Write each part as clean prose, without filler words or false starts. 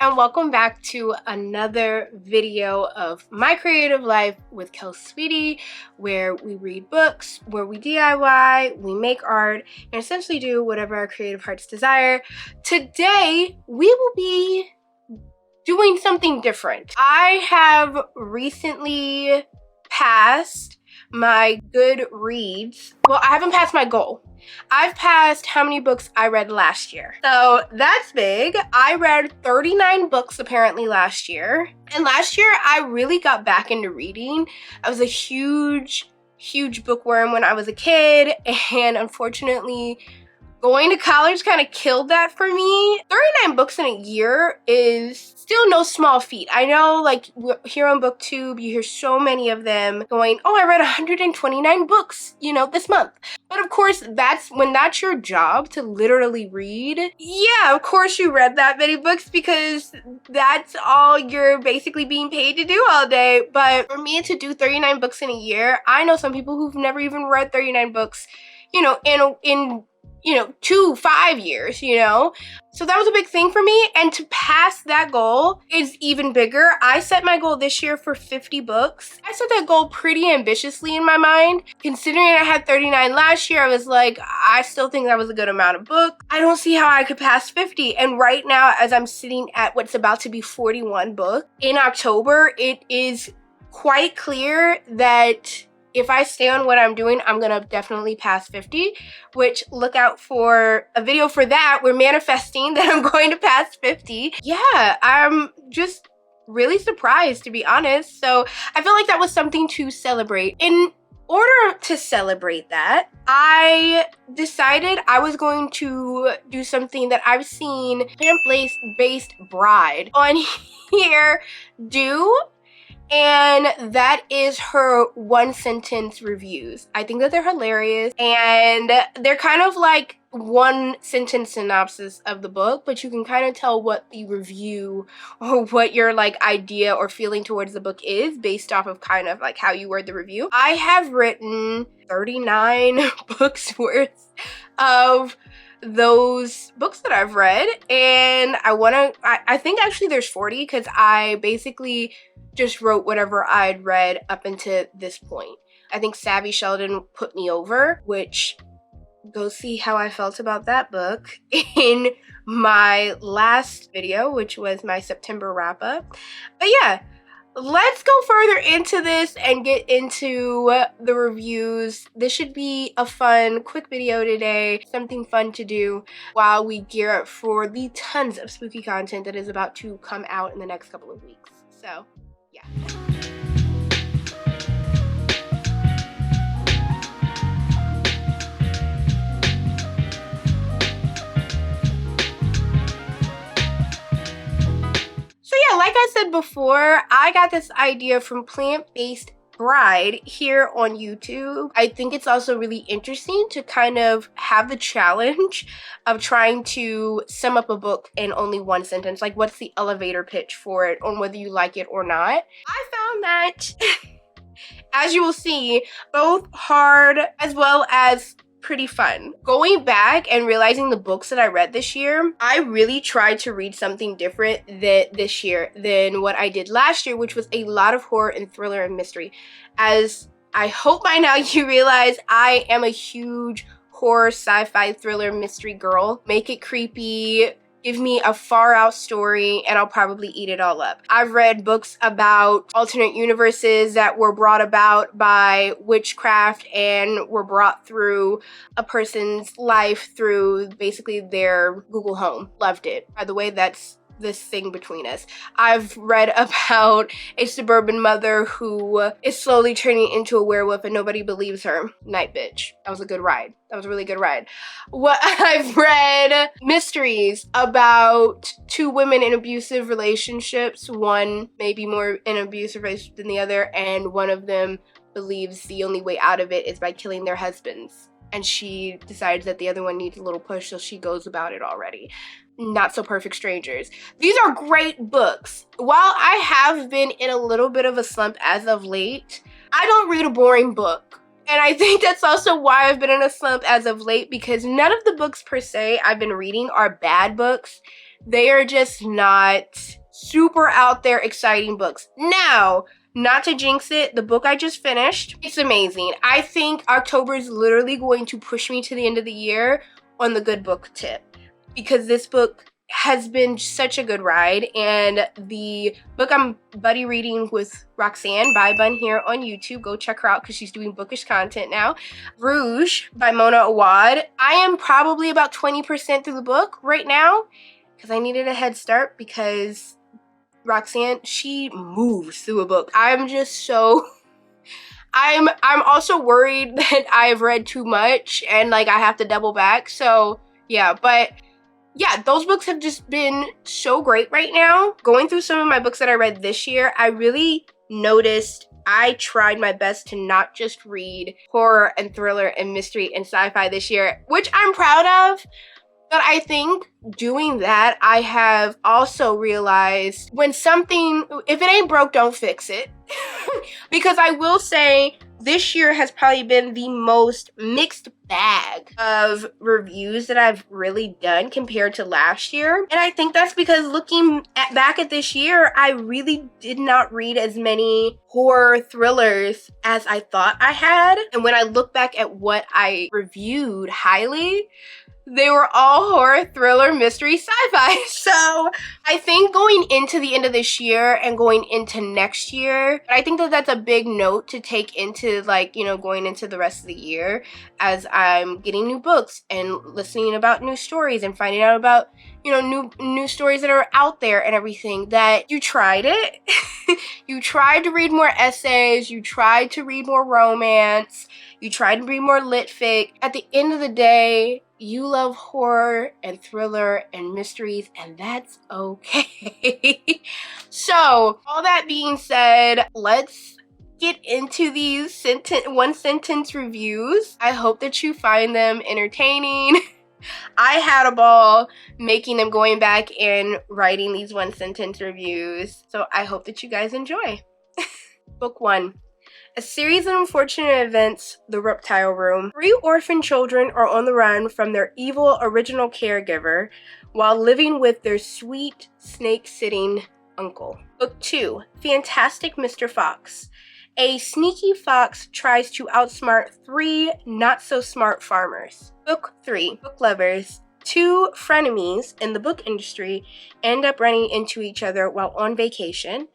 and welcome back to another video of My Creative Life with Kel Sweetie, where we read books, where we DIY, we make art, and essentially do whatever our creative hearts desire. Today, we will be doing something different. I have recently passed my Goodreads. Well, I haven't passed my goal. I've passed how many books I read last year. So that's big. I read 39 books apparently last year. And last year I really got back into reading. I was a huge bookworm when I was a kid, and unfortunately going to college kind of killed that for me. 39 books in a year is still no small feat. I know, like, here on BookTube, you hear so many of them going, oh, I read 129 books, this month. But of course, when that's your job, to literally read. Yeah, of course you read that many books because that's all you're basically being paid to do all day. But for me to do 39 books in a year, I know some people who've never even read 39 books, in 5 years, So that was a big thing for me, and to pass that goal is even bigger. I set my goal this year for 50 books. I set that goal pretty ambitiously in my mind. Considering I had 39 last year, I was like, I still think that was a good amount of books. I don't see how I could pass 50. And right now, as I'm sitting at what's about to be 41 books, in October, it is quite clear that if I stay on what I'm doing, I'm gonna definitely pass 50, which look out for a video for that. We're manifesting that I'm going to pass 50. Yeah, I'm just really surprised, to be honest. So I feel like that was something to celebrate. In order to celebrate that, I decided I was going to do something that I've seen plant-based bride on here do. And that is her one sentence reviews. I think that they're hilarious, and they're kind of like one sentence synopsis of the book, but you can kind of tell what the review or what your idea or feeling towards the book is based off of kind of like how you word the review. I have written 39 books worth of those books that I've read, and I think actually there's 40 because I basically just wrote whatever I'd read up until this point. I think Savvy Sheldon put me over, which go see how I felt about that book in my last video, which was my September wrap up. But yeah, let's go further into this and get into the reviews. This should be a fun, quick video today, something fun to do while we gear up for the tons of spooky content that is about to come out in the next couple of weeks. So, yeah. So yeah, like I said before, I got this idea from Plant-Based Bride here on YouTube. I think it's also really interesting to kind of have the challenge of trying to sum up a book in only one sentence. Like, what's the elevator pitch for it, on whether you like it or not. I found that, as you will see, both hard as well as pretty fun. Going back and realizing the books that I read this year, I really tried to read something different this year than what I did last year, which was a lot of horror and thriller and mystery. As I hope by now you realize, I am a huge horror, sci-fi, thriller, mystery girl. Make it creepy, give me a far out story, and I'll probably eat it all up. I've read books about alternate universes that were brought about by witchcraft and were brought through a person's life through basically their Google Home. Loved it. By the way, that's this thing between us. I've read about a suburban mother who is slowly turning into a werewolf and nobody believes her. Night bitch. That was a good ride. That was a really good ride. I've read mysteries about two women in abusive relationships. One maybe more in an abusive relationship than the other, and one of them believes the only way out of it is by killing their husbands. And she decides that the other one needs a little push, so she goes about it already. Not So Perfect Strangers. These are great books. While I have been in a little bit of a slump as of late, I don't read a boring book. And I think that's also why I've been in a slump as of late, because none of the books per se I've been reading are bad books. They are just not super out there exciting books. Now, not to jinx it, the book I just finished, it's amazing. I think October is literally going to push me to the end of the year on the good book tip, because this book has been such a good ride. And the book I'm buddy reading with Roxanne by Bun here on YouTube, go check her out because she's doing bookish content now. Rouge by Mona Awad. I am probably about 20% through the book right now because I needed a head start, because Roxanne, she moves through a book. I'm just so I'm also worried that I've read too much and like I have to double back. So yeah, but yeah, those books have just been so great right now. Going through some of my books that I read this year, I really noticed I tried my best to not just read horror and thriller and mystery and sci-fi this year, which I'm proud of. But I think doing that, I have also realized when something, if it ain't broke, don't fix it. Because I will say this year has probably been the most mixed bag of reviews that I've really done compared to last year. And I think that's because looking back at this year, I really did not read as many horror thrillers as I thought I had. And when I look back at what I reviewed highly, they were all horror, thriller, mystery, sci-fi. So I think going into the end of this year and going into next year, I think that that's a big note to take into, like, you know, going into the rest of the year as I'm getting new books and listening about new stories and finding out about, you know, new stories that are out there and everything, that you tried it. You tried to read more essays, you tried to read more romance, you tried to read more lit fic. At the end of the day, you love horror and thriller and mysteries, and that's okay. So, all that being said, let's get into these one sentence reviews. I hope that you find them entertaining. I had a ball making them, going back and writing these one sentence reviews. So I hope that you guys enjoy. Book 1. A series of unfortunate events, The Reptile Room. 3 orphan children are on the run from their evil original caregiver while living with their sweet, snake-sitting uncle. Book 2. Fantastic Mr. Fox. A sneaky fox tries to outsmart 3 not-so-smart farmers. Book 3. Book lovers. 2 frenemies in the book industry end up running into each other while on vacation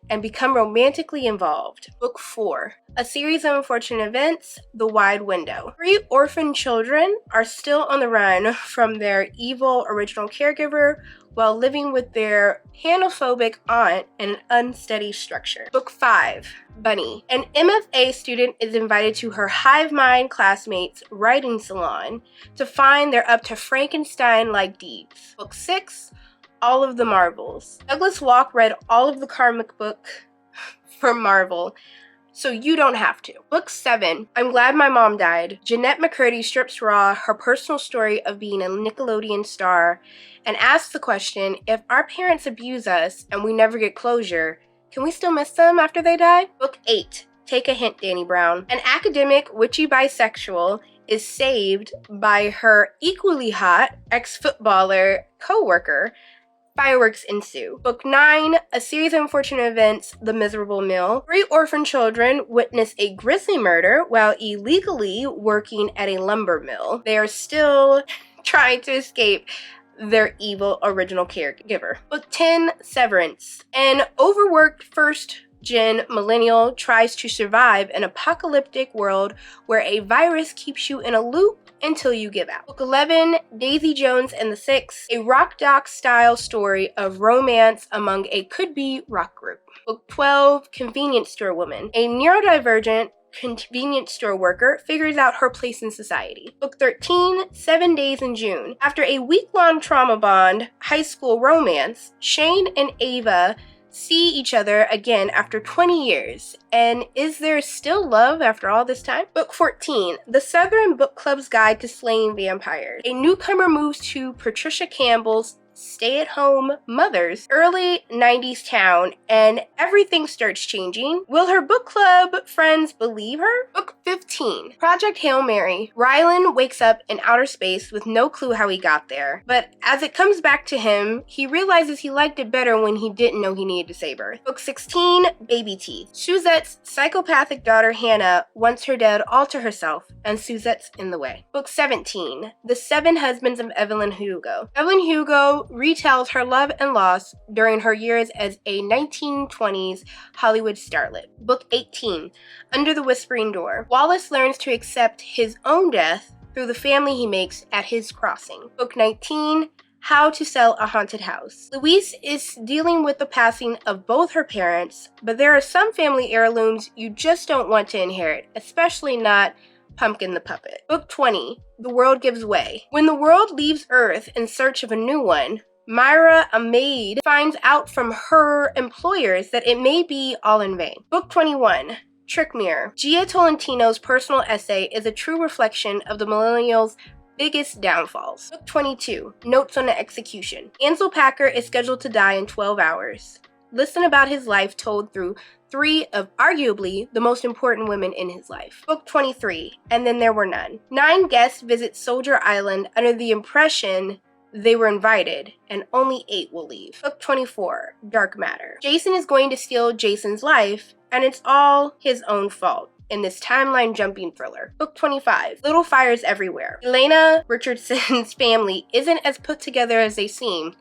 and become romantically involved. Book 4. A series of unfortunate events, The Wide Window. 3 orphan children are still on the run from their evil original caregiver while living with their panophobic aunt in an unsteady structure. Book 5. Bunny. An MFA student is invited to her hive mind classmates' writing salon to find they're up to Frankenstein-like deeds. Book 6. All of the Marvels. Douglas Walk read all of the comic book for Marvel, so you don't have to. Book 7. I'm Glad My Mom Died. Jeanette McCurdy strips raw her personal story of being a Nickelodeon star and asks the question, if our parents abuse us and we never get closure, can we still miss them after they die? Book 8. Take a hint, Danny Brown. An academic, witchy bisexual is saved by her equally hot ex-footballer co-worker. Fireworks ensue. Book 9, a series of unfortunate events, The Miserable Mill. 3 orphan children witness a grisly murder while illegally working at a lumber mill. They are still trying to escape their evil original caregiver. Book 10, Severance. An overworked first-gen millennial tries to survive an apocalyptic world where a virus keeps you in a loop until you give out. Book 11, Daisy Jones and the Six, a rock doc style story of romance among a could-be rock group. Book 12, Convenience Store Woman. A neurodivergent convenience store worker figures out her place in society. Book 13, 7 Days in June. After a week-long trauma bond high school romance, Shane and Ava see each other again after 20 years. And is there still love after all this time? Book 14, The Southern Book Club's Guide to Slaying Vampires. A newcomer moves to Patricia Campbell's stay-at-home mothers. Early 90s town, and everything starts changing. Will her book club friends believe her? Book 15, Project Hail Mary. Rylan wakes up in outer space with no clue how he got there, but as it comes back to him, he realizes he liked it better when he didn't know he needed to save Earth. Book 16, Baby Teeth. Suzette's psychopathic daughter Hannah wants her dad all to herself, and Suzette's in the way. Book 17, The Seven Husbands of Evelyn Hugo. Evelyn Hugo retells her love and loss during her years as a 1920s Hollywood starlet. Book 18, Under the Whispering Door. Wallace learns to accept his own death through the family he makes at his crossing. Book 19, How to Sell a Haunted House. Louise is dealing with the passing of both her parents, but there are some family heirlooms you just don't want to inherit, especially not Pumpkin the Puppet. Book 20, The World Gives Way. When the world leaves Earth in search of a new one, Myra, a maid, finds out from her employers that it may be all in vain. Book 21, Trick Mirror. Gia Tolentino's personal essay is a true reflection of the millennials' biggest downfalls. Book 22, Notes on the Execution. Ansel Packer is scheduled to die in 12 hours. Listen about his life told through three of arguably the most important women in his life. Book 23, And Then There Were None. 9 guests visit Soldier Island under the impression they were invited, and only 8 will leave. Book 24, Dark Matter. Jason is going to steal Jason's life, and it's all his own fault in this timeline jumping thriller. Book 25, Little Fires Everywhere. Elena Richardson's family isn't as put together as they seem,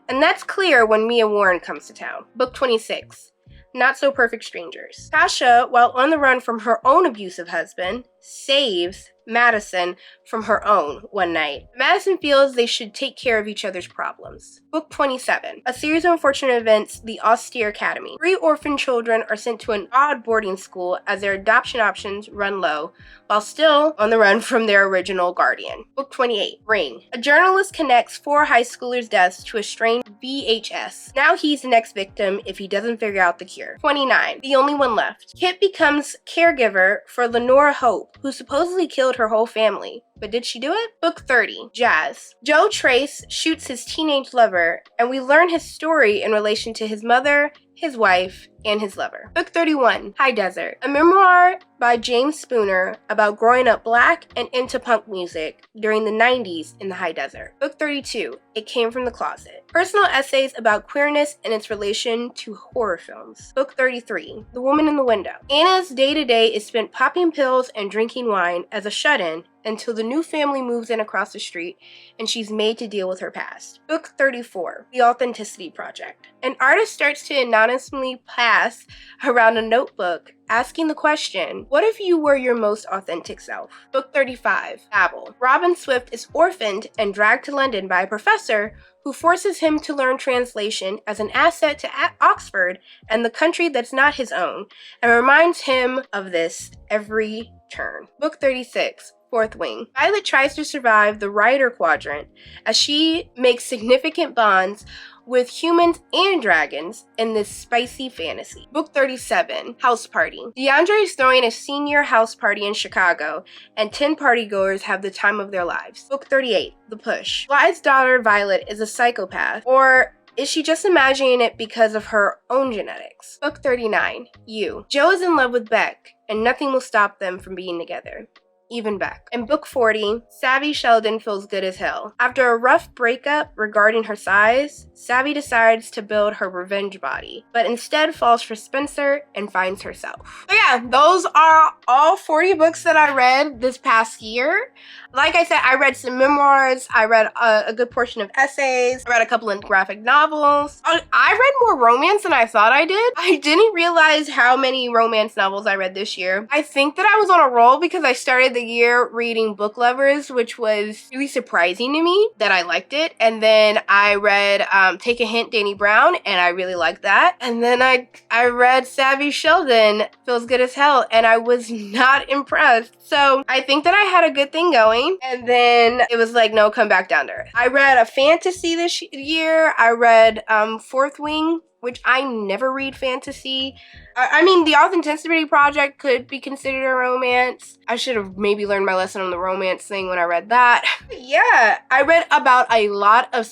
and that's clear when Mia Warren comes to town. Book 26, Not So Perfect Strangers. Tasha, while on the run from her own abusive husband, saves Madison from her own one night. Madison feels they should take care of each other's problems. Book 27, A Series of Unfortunate Events, The Austere Academy. 3 orphan children are sent to an odd boarding school as their adoption options run low, while still on the run from their original guardian. Book 28, Ring. A journalist connects 4 high schoolers' deaths to a strange VHS. Now he's the next victim if he doesn't figure out the cure. 29, The Only One Left. Kit becomes caregiver for Lenora Hope, who supposedly killed her whole family. But did she do it? Book 30, Jazz. Joe Trace shoots his teenage lover, and we learn his story in relation to his mother, his wife, and his lover. Book 31, High Desert. A memoir by James Spooner about growing up Black and into punk music during the 90s in the High Desert. Book 32, It Came From the Closet. Personal essays about queerness and its relation to horror films. Book 33, The Woman in the Window. Anna's day-to-day is spent popping pills and drinking wine as a shut-in until the new family moves in across the street and she's made to deal with her past. Book 34, The Authenticity Project. An artist starts to anonymously pass around a notebook asking the question, what if you were your most authentic self? Book 35, Babel. Robin Swift is orphaned and dragged to London by a professor who forces him to learn translation as an asset to Oxford and the country that's not his own, and reminds him of this every turn. Book 36, Fourth Wing. Violet tries to survive the Rider Quadrant as she makes significant bonds with humans and dragons in this spicy fantasy. Book 37, House Party. DeAndre is throwing a senior house party in Chicago, and 10 partygoers have the time of their lives. Book 38, The Push. Blythe's daughter, Violet, is a psychopath, or is she just imagining it because of her own genetics? Book 39, You. Joe is in love with Beck, and nothing will stop them from being together. Even Beck. In Book 40, Savvy Sheldon feels good as hell. After a rough breakup regarding her size, Savvy decides to build her revenge body, but instead falls for Spencer and finds herself. So yeah, those are all 40 books that I read this past year. Like I said, I read some memoirs, I read a good portion of essays, I read a couple of graphic novels. I read more romance than I thought I did. I didn't realize how many romance novels I read this year. I think that I was on a roll because I started the year reading Book Lovers, which was really surprising to me that I liked it. And then I read Take a Hint, Dani Brown, and I really liked that. And then I read Savvy Sheldon, Feels Good as Hell, and I was not impressed. So I think that I had a good thing going. And then it was like, no, come back down to earth. I read a fantasy this year. I read Fourth Wing. which I never read fantasy. I mean, The Authenticity Project could be considered a romance. I should have maybe learned my lesson on the romance thing when I read that. Yeah, I read about a lot of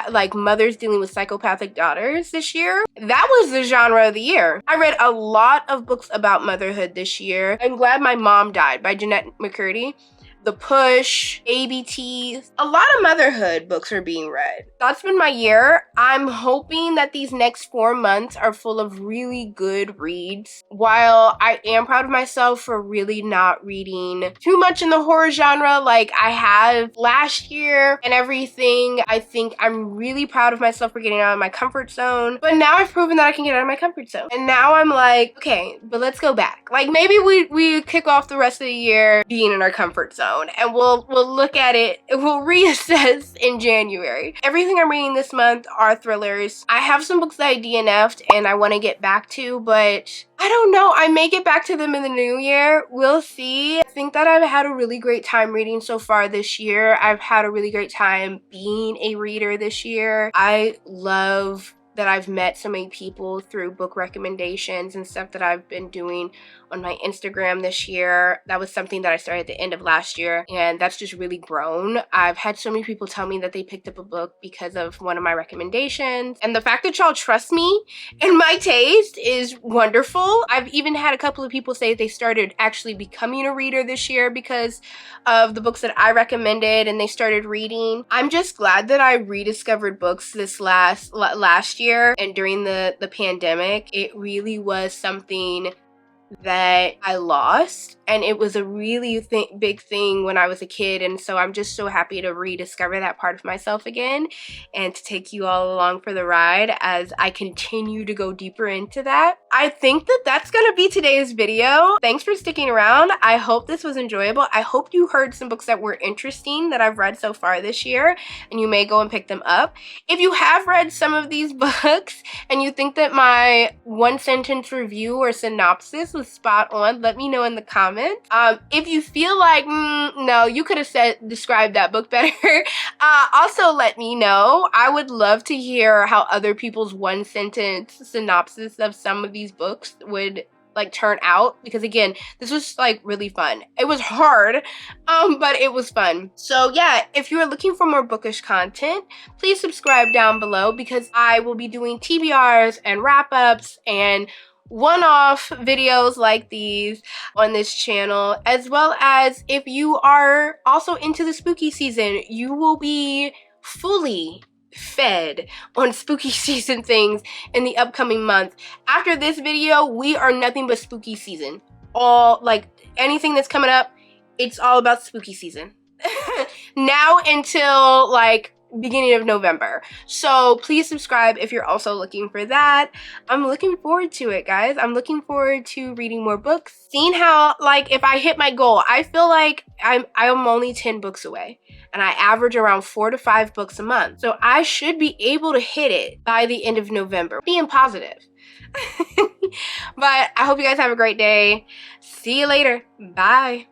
like mothers dealing with psychopathic daughters this year. That was the genre of the year. I read a lot of books about motherhood this year. I'm Glad My Mom Died by Jeanette McCurdy. The Push, ABTs, a lot of motherhood books are being read. That's been my year. I'm hoping that these next 4 months are full of really good reads. While I am proud of myself for really not reading too much in the horror genre like I have last year and everything, I think I'm really proud of myself for getting out of my comfort zone. But now I've proven that I can get out of my comfort zone. And now I'm like, okay, but let's go back. Like maybe we kick off the rest of the year being in our comfort zone. And we'll look at it, we'll reassess in January. Everything I'm reading this month are thrillers. I have some books that I DNF'd and I want to get back to, but I don't know. I may get back to them in the new year. We'll see. I think that I've had a really great time reading so far this year. I've had a really great time being a reader this year. I love that I've met so many people through book recommendations and stuff that I've been doing on my Instagram this year. That was something that I started at the end of last year, and that's just really grown. I've had so many people tell me that they picked up a book because of one of my recommendations, and the fact that y'all trust me and my taste is wonderful. I've even had a couple of people say they started actually becoming a reader this year because of the books that I recommended and they started reading. I'm just glad that I rediscovered books this last year and during the pandemic. It really was something that I lost, and it was a really big thing when I was a kid, and so I'm just so happy to rediscover that part of myself again and to take you all along for the ride as I continue to go deeper into that. I think that that's gonna be today's video. Thanks for sticking around. I hope this was enjoyable. I hope you heard some books that were interesting that I've read so far this year, and you may go and pick them up. If you have read some of these books and you think that my one sentence review or synopsis was spot on, let me know in the comments. If you feel like no, you could have described that book better, also let me know. I would love to hear how other people's one sentence synopsis of some of these books would like turn out, because again, this was like really fun. It was hard, but it was fun. So yeah, if you are looking for more bookish content, please subscribe down below, because I will be doing TBRs and wrap-ups and one-off videos like these on this channel, as well as if you are also into the spooky season, you will be fully fed on spooky season things in the upcoming month. After this video, we are nothing but spooky season. All like anything that's coming up, it's all about spooky season. Now until like beginning of November. So please subscribe if you're also looking for that. I'm looking forward to it, guys. I'm looking forward to reading more books, seeing how, like, if I hit my goal. I feel like I'm only 10 books away, and I average around 4 to 5 books a month. So I should be able to hit it by the end of November. Being positive. But I hope you guys have a great day. See you later. Bye.